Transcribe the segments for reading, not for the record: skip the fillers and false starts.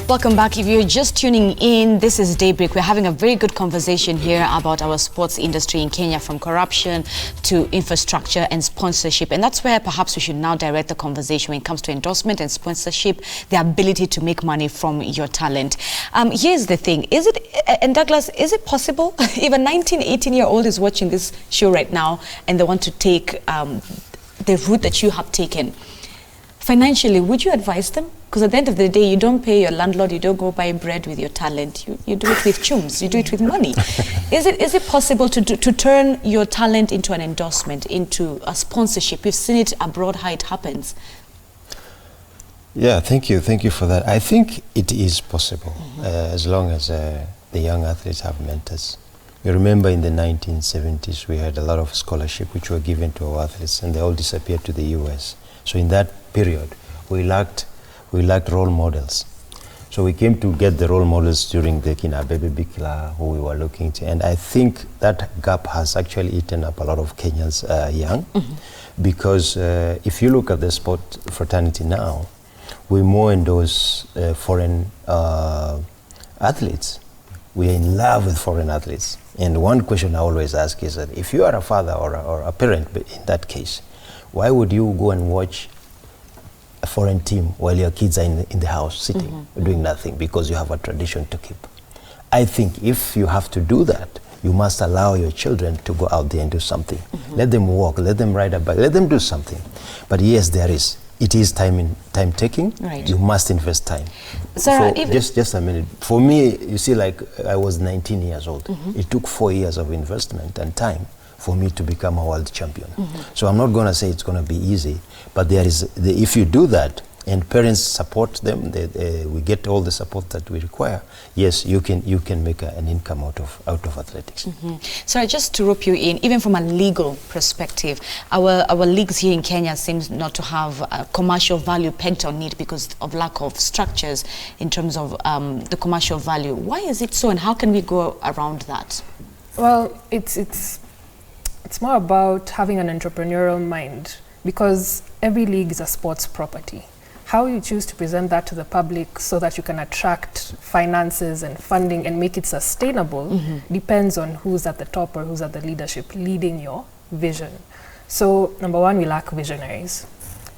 Welcome back. If you're just tuning in, this is Daybreak. We're having a very good conversation here about our sports industry in Kenya, from corruption to infrastructure and sponsorship. And that's where perhaps we should now direct the conversation when it comes to endorsement and sponsorship, the ability to make money from your talent. Here's the thing. And Douglas, is it possible if a 19, 18-year-old is watching this show right now and they want to take the route that you have taken, financially, would you advise them? Because at the end of the day, you don't pay your landlord, you don't go buy bread with your talent. You do it with chums, you do it with money. Is it possible to turn your talent into an endorsement, into a sponsorship? We've seen it abroad, how it happens. Yeah, thank you for that. I think it is possible, as long as the young athletes have mentors. You remember in the 1970s, we had a lot of scholarship which were given to our athletes, and they all disappeared to the US. So in that period, we lacked role models. So we came to get the role models during the Abebe Bikila, who we were looking to. And I think that gap has actually eaten up a lot of Kenyans young. Because if you look at the sport fraternity now, we more endorse foreign athletes. We are in love with foreign athletes. And one question I always ask is that if you are a father or a parent in that case, why would you go and watch a foreign team while your kids are in the house sitting, doing nothing, because you have a tradition to keep? I think if you have to do that, you must allow your children to go out there and do something. Let them walk, let them ride a bike, let them do something. But yes, it is time taking. Right. You must invest time. Sarah, just a minute. For me, you see, like I was 19 years old. It took 4 years of investment and time for me to become a world champion. So I'm not going to say it's going to be easy, but if you do that and parents support them, we get all the support that we require, yes, you can make an income out of athletics. So just to rope you in, even from a legal perspective, our leagues here in Kenya seems not to have a commercial value pegged on it because of lack of structures in terms of the commercial value. Why is it so, and how can we go around that? Well, it's more about having an entrepreneurial mind, because every league is a sports property. How you choose to present that to the public so that you can attract finances and funding and make it sustainable depends on who's at the top or who's at the leadership leading your vision. So number one, we lack visionaries.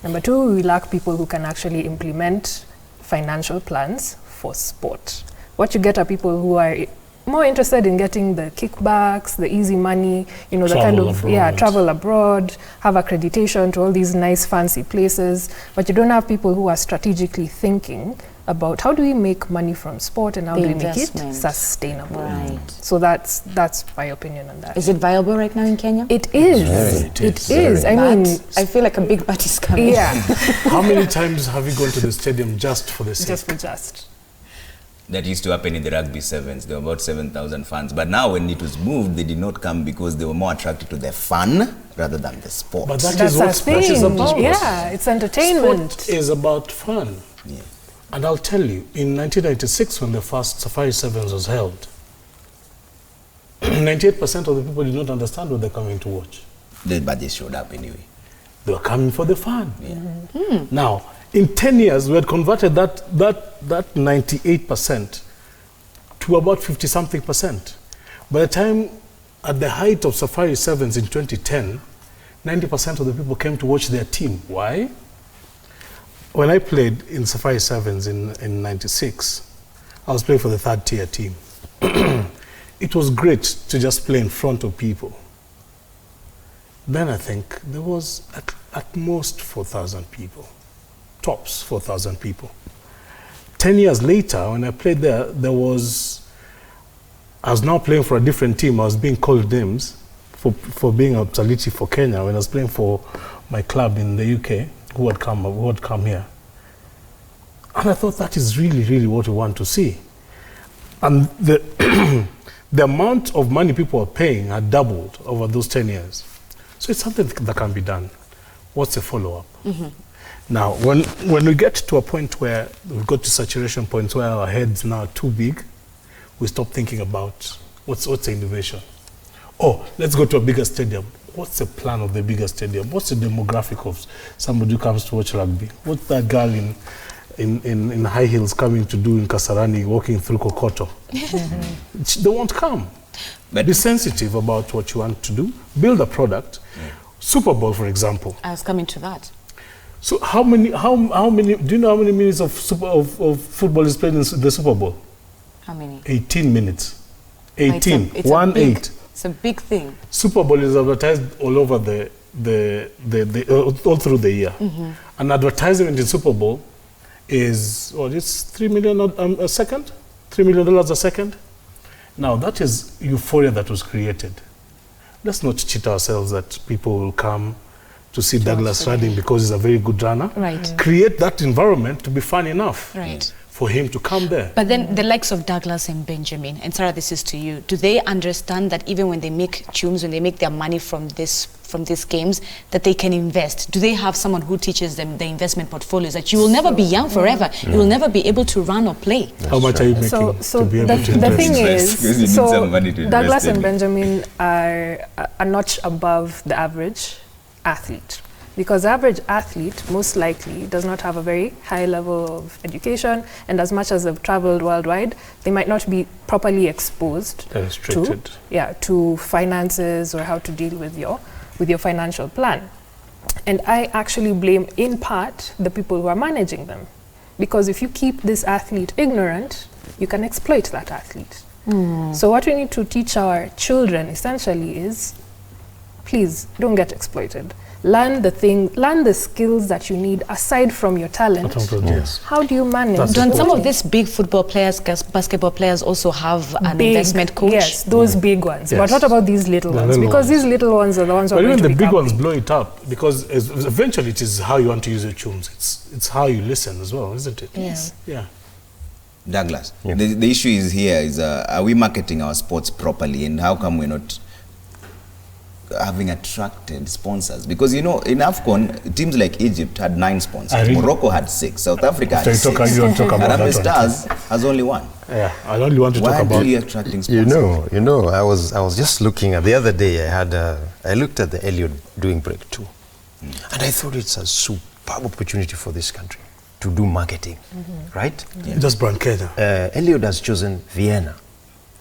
Number two, we lack people who can actually implement financial plans for sport. What you get are people who are more interested in getting the kickbacks, the easy money, travel abroad, have accreditation to all these nice fancy places, but you don't have people who are strategically thinking about how do we make money from sport and how do we make it sustainable. Right. So that's my opinion on that. Is it viable right now in Kenya? It is. It is. I mean, I feel like a big bat is coming. Yeah. How many times have you gone to the stadium just for the sake? Just for just. That used to happen in the rugby sevens. There were about 7,000 fans. But now when it was moved, they did not come because they were more attracted to the fun rather than the sport. But that's what sport is about. Yeah, it's entertainment. Sport is about fun. Yeah. And I'll tell you, in 1996, when the first Safari Sevens was held, 98% of the people did not understand what they're coming to watch. But they showed up anyway. They were coming for the fun. Yeah. Now, in 10 years, we had converted that 98% to about 50-something%. By the time, at the height of Safari Sevens in 2010, 90% of the people came to watch their team. Why? When I played in Safari Sevens in 96, I was playing for the third tier team. It was great to just play in front of people. Then I think there was at most 4,000 people. Tops 4,000 people. 10 years later, when I played there, I was now playing for a different team. I was being called names for being obsolete for Kenya when I was playing for my club in the UK, who had come here. And I thought that is really, really what we want to see. And the amount of money people are paying had doubled over those 10 years. So it's something that can be done. What's the follow-up? Now, when we get to a point where we've got to saturation points where our heads now are too big, we stop thinking about what's the innovation. Oh, let's go to a bigger stadium. What's the plan of the bigger stadium? What's the demographic of somebody who comes to watch rugby? What's that girl in high heels coming to do in Kasarani, walking through Kokoto. They won't come. But Be sensitive about what you want to do. Build a product. Super Bowl, for example. I was coming to that. So how many? Do you know how many minutes of football is played in the Super Bowl? How many? 18 minutes. 18. It's a 1 big- 8. It's a big thing. Super Bowl is advertised all over all through the year. An advertisement in Super Bowl is it's $3 million a second, $3 million a second. Now that is euphoria that was created. Let's not cheat ourselves that people will come to see Douglas running because he's a very good runner. Right. Create that environment to be fun enough Right. for him to come there. But then the likes of Douglas and Benjamin, and Sarah, this is to you. Do they understand that even when they make tunes, when they make their money from these games, that they can invest? Do they have someone who teaches them the investment portfolios that you will never be young forever? You will never be able to run or play. How much are you making So to be able the, to the invest? thing Because you need is, so some money to invest Douglas in and it. Benjamin are a notch above the average athlete. Because the average athlete most likely does not have a very high level of education, and as much as they've traveled worldwide, they might not be properly exposed They're restricted. to finances or how to deal with your financial plan. And I actually blame in part the people who are managing them, because if you keep this athlete ignorant, you can exploit that athlete. So what we need to teach our children essentially is, please don't get exploited. Learn the skills that you need aside from your talent. Yes. How do you manage? That's Don't some of both? these big football players, basketball players also have an Big, investment coach? Yes, those big ones. But Yes. what about these little The ones? little Because ones. these little ones are the ones who are But going even to the big become ones big. blow it up because eventually it is how you want to use your tunes. It's how you listen as well, isn't it? Yes. Yeah. Douglas, Yeah. the issue is here is are we marketing our sports properly, and how come we're not having attracted sponsors? Because in AFCON, teams like Egypt had 9 sponsors, I really- Morocco had 6, South Africa had So you 6, talk about Harambee that one. Stars has only 1. Yeah. I only want to Why talk are about we attracting You sponsors? know, I was just looking at the other day. I looked at the Eliud doing break 2, and I thought it's a superb opportunity for this country to do marketing, right? just brand Kenya. Eliud has chosen Vienna.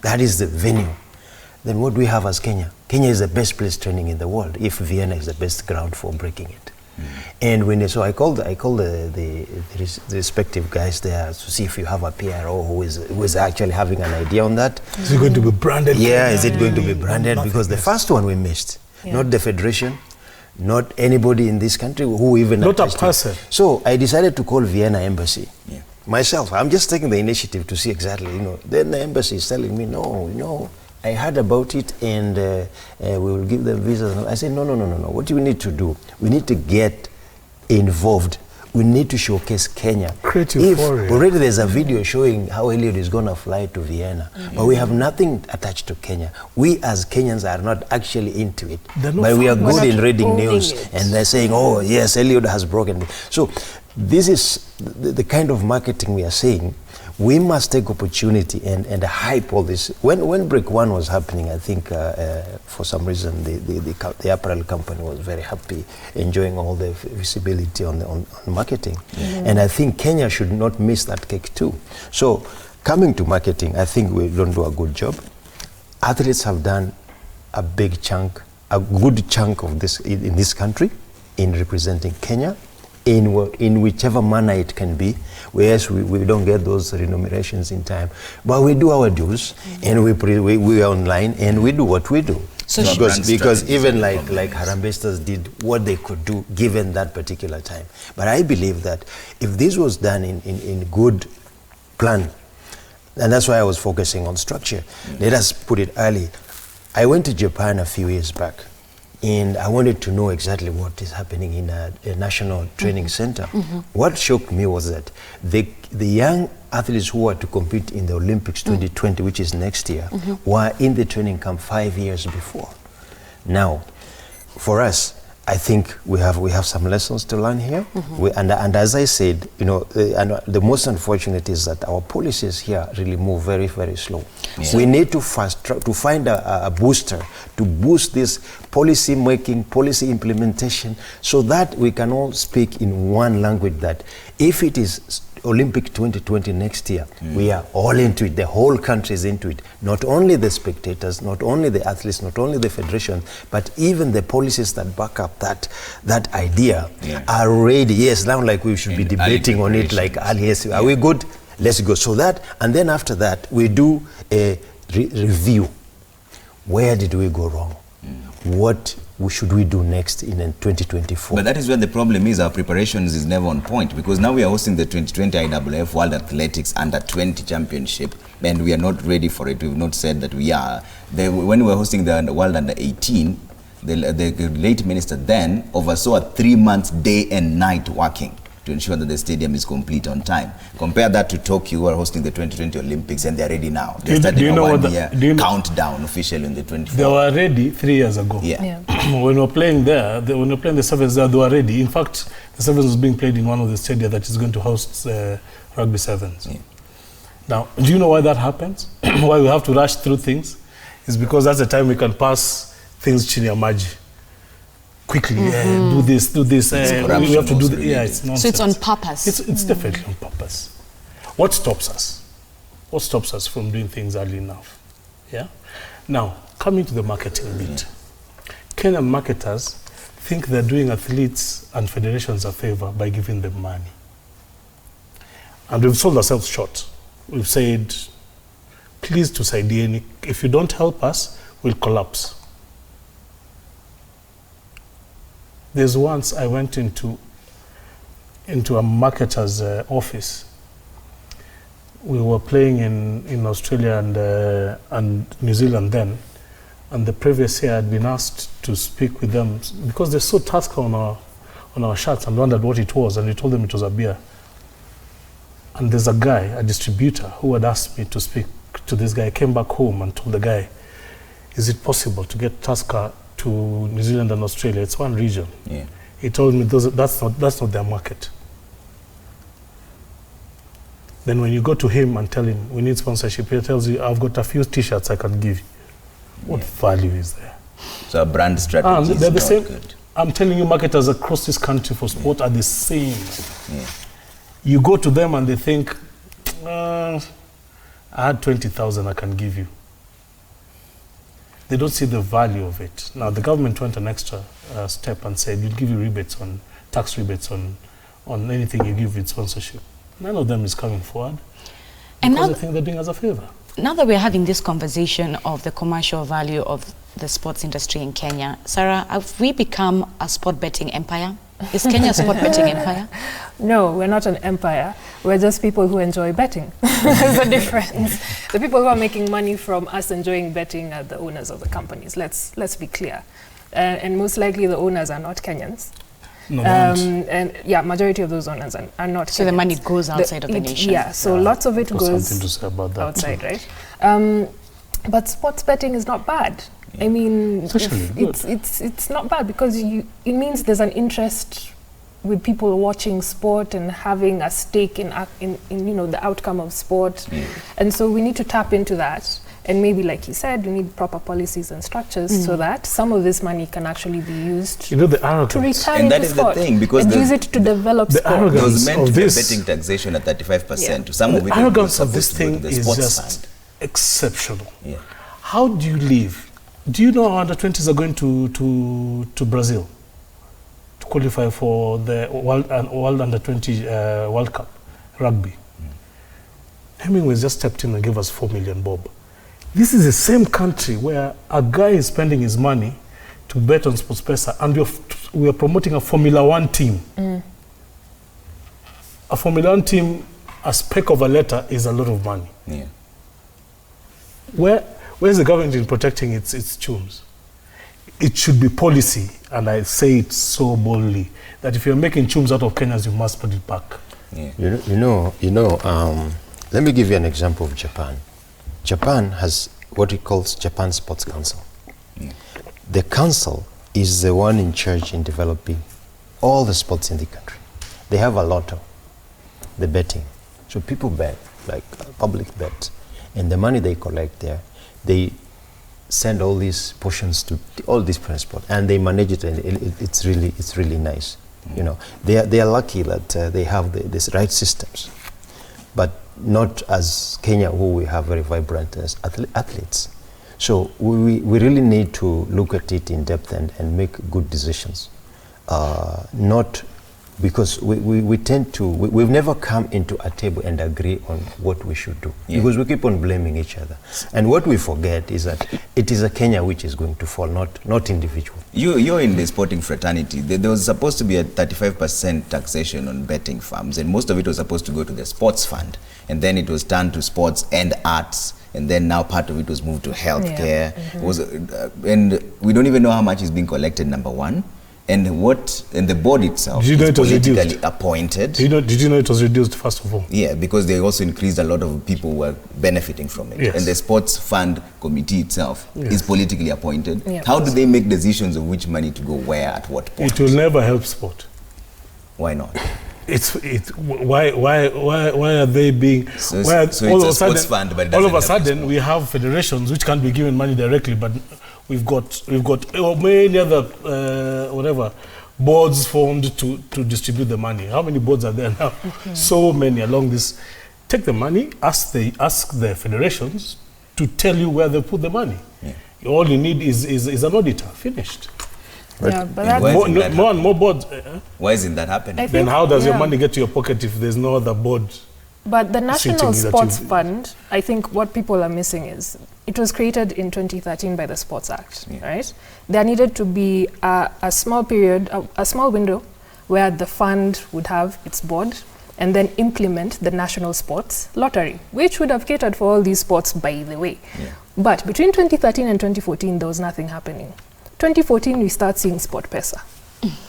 That is the venue. Then what do we have as Kenya? Kenya is the best place training in the world if Vienna is the best ground for breaking it. And I called the respective guys there to see if you have a PRO who is actually having an idea on that. Is it going to be branded? Yeah, Kenya? is it going to be branded? Nothing, Because the yes. first one we missed, not the federation, not anybody in this country who even Not a attached to it. person. So I decided to call Vienna embassy. Yeah. Myself, I'm just taking the initiative to see exactly, Then the embassy is telling me, no, I heard about it and we will give them visas. I said, no. What do we need to do? We need to get involved. We need to showcase Kenya. Create If euphoria. already there's a video showing how Eliud is going to fly to Vienna, but we have nothing attached to Kenya. We as Kenyans are not actually into it, They're not but we are fun. We're good not in reading owning news, it. and they're saying, oh yes, Eliud has broken it. So this is the kind of marketing we are saying. We must take opportunity and hype all this. When Break 1 was happening, I think for some reason the apparel company was very happy, enjoying all the visibility on marketing. And I think Kenya should not miss that cake too. So coming to marketing, I think we don't do a good job. Athletes have done a good chunk of this in this country in representing Kenya in whichever manner it can be. Yes, we don't get those remunerations in time, but we do our dues and we are online and we do what we do. So because strategy even is like probably Harambee Stars did what they could do given that particular time. But I believe that if this was done in good plan, and that's why I was focusing on structure. Let us put it early. I went to Japan a few years back, and I wanted to know exactly what is happening in a national training center. What shocked me was that the young athletes who are to compete in the Olympics 2020, which is next year, were in the training camp 5 years before. Now, for us, I think we have some lessons to learn here. And as I said, the most unfortunate is that our policies here really move very, very slow. Yeah. We need to find a booster to boost this policy making, policy implementation, so that we can all speak in one language, that if it is Olympic 2020 next year. We are all into it. The whole country is into it. Not only the spectators, not only the athletes, not only the federation, but even the policies that back up that idea are ready. Yes, now like we should be debating on it like, yes, are we good? Let's go. So that, and then after that, we do a review. Where did we go wrong? What should we do next in 2024? But that is where the problem is. Our preparations is never on point, because now we are hosting the 2020 IAAF World Athletics Under 20 Championship, and we are not ready for it. We've not said that we are. When we were hosting the World Under 18, the late minister then oversaw a 3 months day and night working to ensure that the stadium is complete on time. Compare that to Tokyo, who are hosting the 2020 Olympics, and they're ready now. They're starting a 1 year countdown officially in the 24th. They were ready 3 years ago. Yeah. When we were playing there, when we were playing the Sevens there, they were ready. In fact, the Sevens was being played in one of the stadia that is going to host Rugby Sevens. Yeah. Now, do you know why that happens? Why we have to rush through things? It's because that's the time we can pass things chini ya maji. Quickly, do this. We have to do this. Yeah, it's nonsense. So it's on purpose. It's definitely on purpose. What stops us? What stops us from doing things early enough? Yeah. Now, coming to the marketing bit, Kenyan marketers think they're doing athletes and federations a favor by giving them money, and we've sold ourselves short. We've said, please to Saidieni, if you don't help us, we'll collapse. There's once I went into a marketer's office. We were playing in Australia and New Zealand then, and the previous year I'd been asked to speak with them because they saw Tusker on our shirts and wondered what it was, and we told them it was a beer. And there's a guy, a distributor, who had asked me to speak to this guy. I came back home and told the guy, is it possible to get Tusker to New Zealand and Australia? It's one region. Yeah. He told me that's not their market. Then when you go to him and tell him we need sponsorship, he tells you, I've got a few t-shirts I can give you. What value is there? So a brand strategy is they're the not same. good. I'm telling you, marketers across this country for sport are the same. Yeah. You go to them and they think, I had 20,000 I can give you. They don't see the value of it. Now, the government went an extra step and said, we'll give you rebates on, tax rebates on anything you give with sponsorship. None of them is coming forward And because now, they think they're doing us a favor. now that we're having this conversation of the commercial value of the sports industry in Kenya, Sarah, have we become a sport betting empire? Is Kenya a sport betting empire? No, we're not an empire. We're just people who enjoy betting. There's a difference. The people who are making money from us enjoying betting are the owners of the companies. Let's be clear. And most likely the owners are not Kenyans. No, they aren't. And yeah, majority of those owners are not So Kenyans. the money goes outside of the nation. Yeah, so lots of it Got goes something to say about that. outside, right? But sports betting is not bad. I mean, It's actually good. it's not bad because it means there's an interest with people watching sport and having a stake in you know the outcome of sport, and so we need to tap into that. And maybe, like you said, we need proper policies and structures so that some of this money can actually be used You know, the to arrogance. return And that into is the sport thing, because and the- use it to develop the sport. It arrogance was meant of to be a this- betting taxation at 35%. Yeah. Some of The it arrogance was of this supposed to go thing to the is sports just fund. exceptional. Yeah. How do you live? Do you know how under 20s are going to Brazil to qualify for the World Under 20 World Cup rugby? Hemingway just stepped in and gave us 4 million bob. This is the same country where a guy is spending his money to bet on SportsPesa, and we are promoting a Formula 1 team. A Formula 1 team, a speck of a letter is a lot of money. Yeah. Where's the government in protecting its tunes? It should be policy, and I say it so boldly, that if you're making tunes out of Kenyans, you must put it back. Yeah. Let me give you an example of Japan. Japan has what it calls Japan Sports Council. The council is the one in charge in developing all the sports in the country. They have a lotto, the betting. So people bet, like public bet, and the money they collect there, they send all these portions to all these different sports, and they manage it, and it's really nice. You know, they are lucky that they have this right systems. but not as Kenya, who we have very vibrant athletes. So we really need to look at it in depth and make good decisions. Not because we tend to, we've never come into a table and agree on what we should do, because we keep on blaming each other. And what we forget is that it is a Kenya which is going to fall, not individual. You're in the sporting fraternity. There was supposed to be a 35% taxation on betting farms, and most of it was supposed to go to the sports fund. And then it was turned to sports and arts, and then now part of it was moved to healthcare. It was, and we don't even know how much is being collected, number one. And the board itself is politically appointed. Did you know it was reduced, first of all? Yeah, because they also increased a lot of people who were benefiting from it. Yes. And the sports fund committee itself is politically appointed. Yeah. How do they make decisions of which money to go where at what point? It will never help sport. Why not? Why are they being? So why, it's all a of a sports sudden, fund, but it all of a doesn't help sudden we have federations which can't be given money directly, but we've got many other boards formed to distribute the money. How many boards are there now? So many along this. Take the money, ask the federations to tell you where they put the money. Yeah. All you need is an auditor. Finished. Yeah, but that's More and more boards. Why isn't that happening? Then how does your money get to your pocket if there's no other board? But the National sitting Sports that you- Fund, I think what people are missing is it was created in 2013 by the Sports Act, right? There needed to be a small period, a small window where the fund would have its board and then implement the National Sports Lottery, which would have catered for all these sports, by the way. Yeah. But between 2013 and 2014, there was nothing happening. 2014, we start seeing Sport Pesa.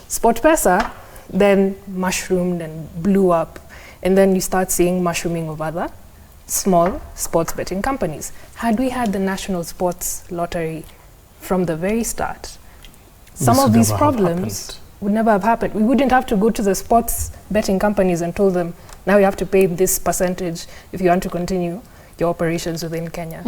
Sport Pesa then mushroomed and blew up. And then you start seeing mushrooming of other small sports betting companies. Had we had the National Sports Lottery from the very start, some This of would these never have problems happened. would never have happened. We wouldn't have to go to the sports betting companies and told them, now you have to pay this percentage if you want to continue your operations within Kenya.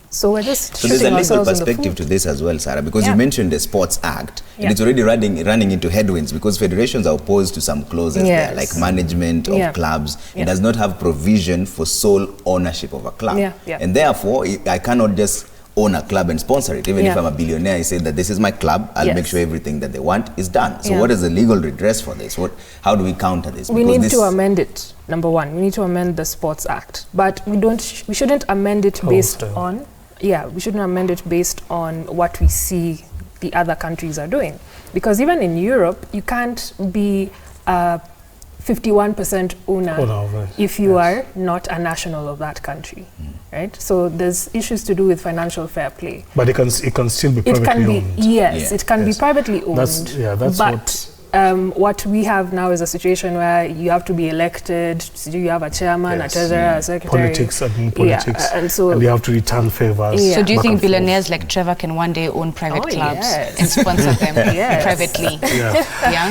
So we're just So there's a shooting legal ourselves in the perspective foot. to this as well, Sarah, because you mentioned the Sports Act, and Yeah. it's already running into headwinds because federations are opposed to some clauses there, Yes. like management of clubs. Yeah. It does not have provision for sole ownership of a club. Yeah. And therefore, I cannot just own a club and sponsor it. Even if I'm a billionaire, I say that this is my club, I'll make sure everything that they want is done. So what is the legal redress for this? How do we counter this? We Because need to amend it. Number one, we need to amend the Sports Act, but we shouldn't amend it based on. We shouldn't amend it based on what we see the other countries are doing, because even in Europe, you can't be a 51% owner if you are not a national of that country, right? So there's issues to do with financial fair play. But it can still be privately owned. Yes, it can be privately owned. That's but what we have now is a situation where you have to be elected, so you have a chairman, a treasurer, a secretary. Politics, and you have to return favors. So do you think billionaires like Trevor can one day own private clubs and sponsor them privately?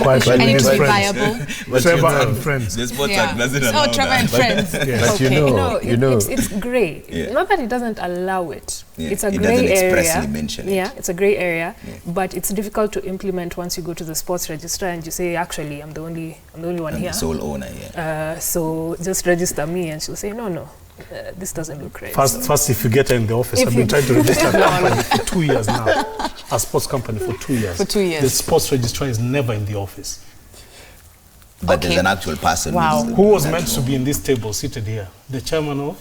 Quite And it will be friends. viable? Trevor and friends. The Sports Act doesn't allow Oh, Trevor and friends. But It's grey. Not that it doesn't allow it. It's a It grey doesn't area. expressly mention it. It's a grey area, but it's difficult to implement once you go to the sports register and you say, actually, I'm the only one I'm here. the sole owner, So just register me, and she'll say, no, this doesn't look right. First, if you get her in the office, I've been trying to register a company for 2 years now. A sports company for 2 years. For 2 years. The sports registrar is never in the office. But there's an actual person. Who was meant to be in this table seated here? The chairman of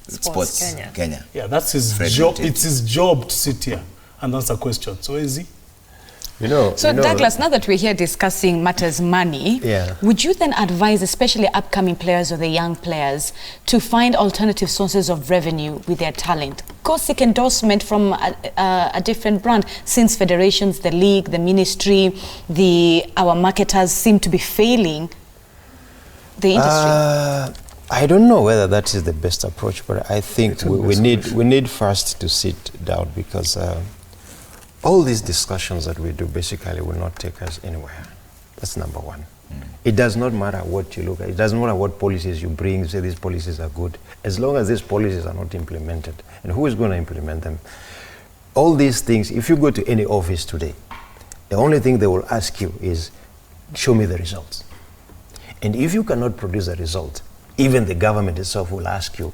Sports Kenya. Yeah, that's his Fred job. Muteti. It's his job to sit here and answer questions. So is he? So Douglas, now that we're here discussing matters money, would you then advise especially upcoming players or the young players to find alternative sources of revenue with their talent? Go seek endorsement from a different brand, since federations, the league, the ministry, our marketers seem to be failing the industry? I don't know whether that is the best approach, but I think we need first to sit down, because all these discussions that we do basically will not take us anywhere. That's number one. It does not matter what you look at. It doesn't matter what policies you bring, say these policies are good. As long as these policies are not implemented, and who is going to implement them? All these things, if you go to any office today, the only thing they will ask you is, show me the results. And if you cannot produce a result, even the government itself will ask you,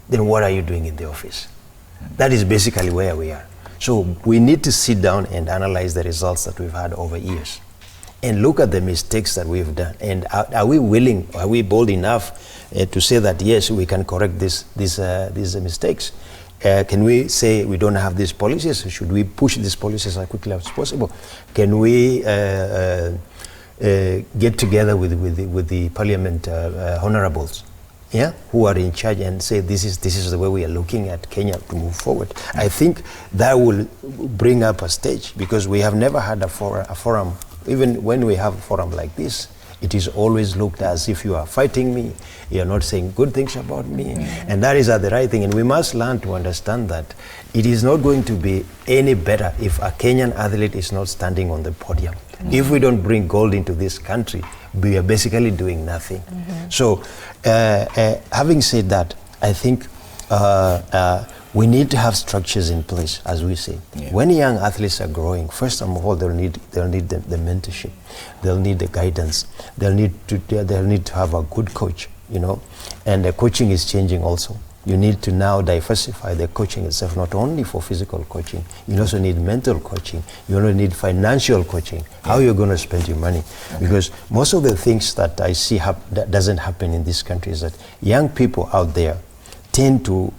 then what are you doing in the office? That is basically where we are. So we need to sit down and analyze the results that we've had over years and look at the mistakes that we've done. And are we willing, are we bold enough to say that, yes, we can correct these mistakes? Can we say we don't have these policies? Should we push these policies as quickly as possible? Can we get together with the parliament honorables, yeah, who are in charge and say this is the way we are looking at Kenya to move forward? I think that will bring up a stage, because we have never had a forum. Even when we have a forum like this, it is always looked as if you are fighting me, you are not saying good things about me, and that is the right thing. And we must learn to understand that it is not going to be any better if a Kenyan athlete is not standing on the podium. If we don't bring gold into this country, we are basically doing nothing. So having said that, I think we need to have structures in place, as we say. When young athletes are growing, first of all, they'll need the mentorship, they'll need the guidance, they'll need to have a good coach, you know. And the coaching is changing also. You need to now diversify the coaching itself, not only for physical coaching. You also need mental coaching. You also need financial coaching. How you're going to spend your money, because most of the things that I see that doesn't happen in this country is that young people out there tend to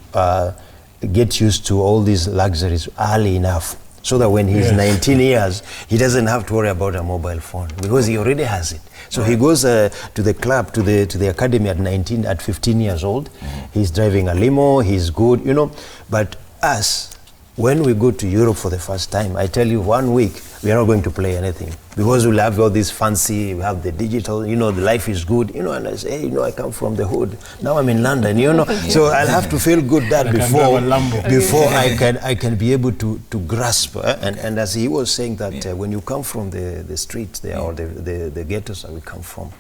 get used to all these luxuries early enough, so that when he's 19 years, he doesn't have to worry about a mobile phone, because he already has it. So he goes to the club, to the academy at 15 years old. He's driving a limo, he's good, you know. But us, when we go to Europe for the first time, I tell you, 1 week, we are not going to play anything, because we'll have all this fancy, we have the digital, you know, the life is good, you know. And I say, hey, you know, I come from the hood, now I'm in London, you know. So I'll have to feel good that before I can be able to grasp. And as he was saying that when you come from the streets there, or the ghettos that we come from,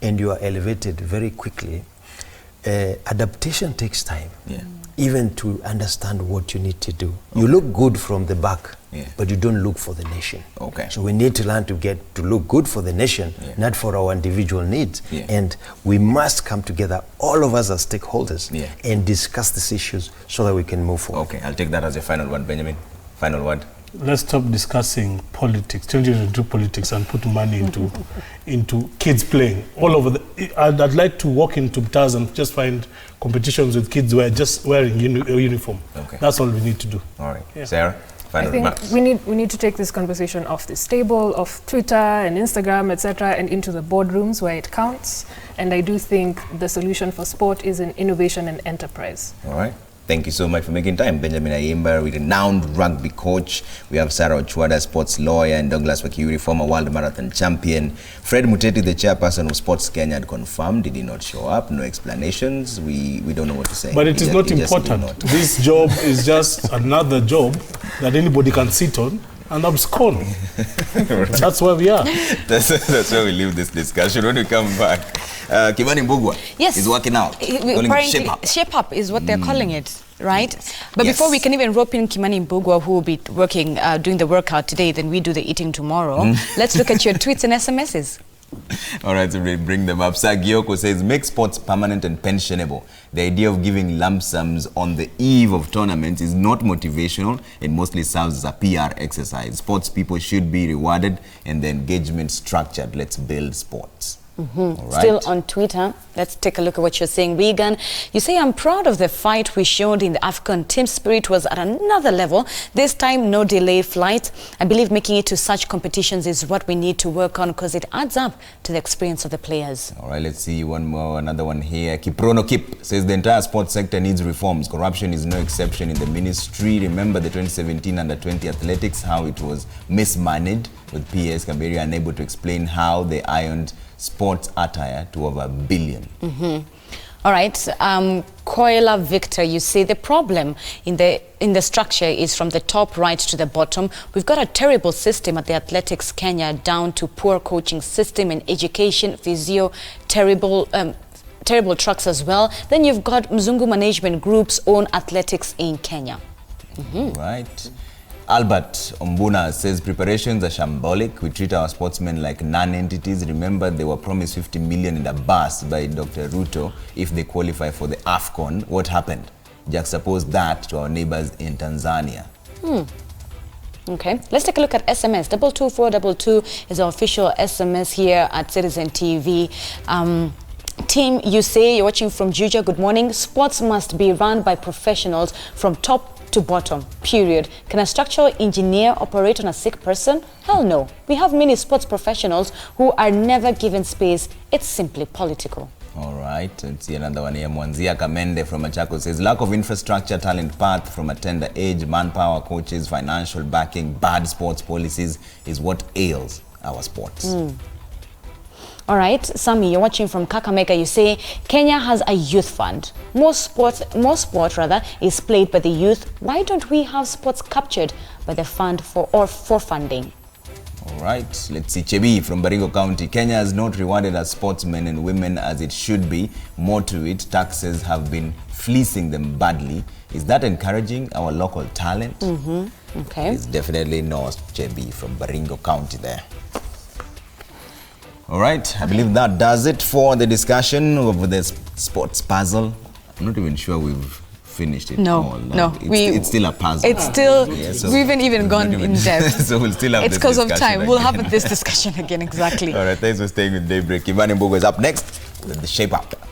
and you are elevated very quickly, adaptation takes time. Even to understand what you need to do. You look good from the back, but you don't look for the nation. So we need to learn to look good for the nation, not for our individual needs. And we must come together, all of us as stakeholders, and discuss these issues so that we can move forward. Okay, I'll take that as a final one, Benjamin. Final word. Let's stop discussing politics, changing into politics, and put money into kids playing all over. I'd like to walk into bars and just find competitions with kids who are just wearing a uniform. That's all we need to do. All right, Sarah. I think we need to take this conversation off this table, off Twitter and Instagram, etc., and into the boardrooms where it counts. And I do think the solution for sport is in innovation and enterprise. All right. Thank you so much for making time. Benjamin Ayimba, renowned rugby coach. We have Sarah Ochuada, sports lawyer, and Douglas Wakiuri, former world marathon champion. Fred Muteti, the chairperson of Sports Kenya, had confirmed he did not show up. No explanations. We don't know what to say. But it is not important. This job is just another job that anybody can sit on and abscond. That's where we are. That's where we leave this discussion. When we come back, Kimani Mbugua is working out. Shape Up is what they're calling it, right? But before we can even rope in Kimani Mbugua, who will be working, doing the workout today, then we do the eating tomorrow. Let's look at your tweets and SMSs. All right, so we bring them up. Sagioko says, make sports permanent and pensionable. The idea of giving lump sums on the eve of tournaments is not motivational and mostly serves as a PR exercise. Sports people should be rewarded and the engagement structured. Let's build sports. Right. Still on Twitter, let's take a look at what you're saying. Regan, you say, I'm proud of the fight we showed in the African. Team spirit was at another level. This time, no delayed flight. I believe making it to such competitions is what we need to work on, because it adds up to the experience of the players. All right, let's see another one here. Kiprono Kip says the entire sports sector needs reforms. Corruption is no exception in the ministry. Remember the 2017 Under-20 athletics, how it was mismanaged, with PS Kaberi unable to explain how they ironed sports attire to over $1 billion. All right, Koila Victor, you say the problem in the structure is from the top right to the bottom. We've got a terrible system at the Athletics Kenya, down to poor coaching system and education, physio, terrible trucks as well. Then you've got Mzungu Management Group's own athletics in Kenya. Right. Albert Ombuna says preparations are shambolic. We treat our sportsmen like non-entities. Remember, they were promised 50 million in a bus by Dr. Ruto if they qualify for the AFCON. What happened? Juxtapose that to our neighbors in Tanzania. Okay, let's take a look at SMS. 22422 is our official SMS here at Citizen TV. Team, you say you're watching from Juja. Good morning. Sports must be run by professionals from top to bottom, period. Can a structural engineer operate on a sick person? Hell no. We have many sports professionals who are never given space. It's simply political. All right, let's see another one here. Mwanzia Kamende from Machako says, lack of infrastructure, talent path from a tender age, manpower, coaches, financial backing, bad sports policies is what ails our sports. All right, Sami, you're watching from Kakamega. You say Kenya has a youth fund. More sport is played by the youth. Why don't we have sports captured by the fund for funding? All right, let's see. Chebi from Baringo County. Kenya has not rewarded our sportsmen and women as it should be. More to it, taxes have been fleecing them badly. Is that encouraging our local talent? Okay. It's definitely no. Chebi from Baringo County there. All right, I believe that does it for the discussion of the sports puzzle. I'm not even sure we've finished it all. It's still a puzzle. It's still, so we haven't even gone in depth. So we'll still have it's this because of discussion time. We'll again. have this discussion again, exactly. All right, thanks for staying with Daybreak. Ivan Mbogo is up next with the Shape Up.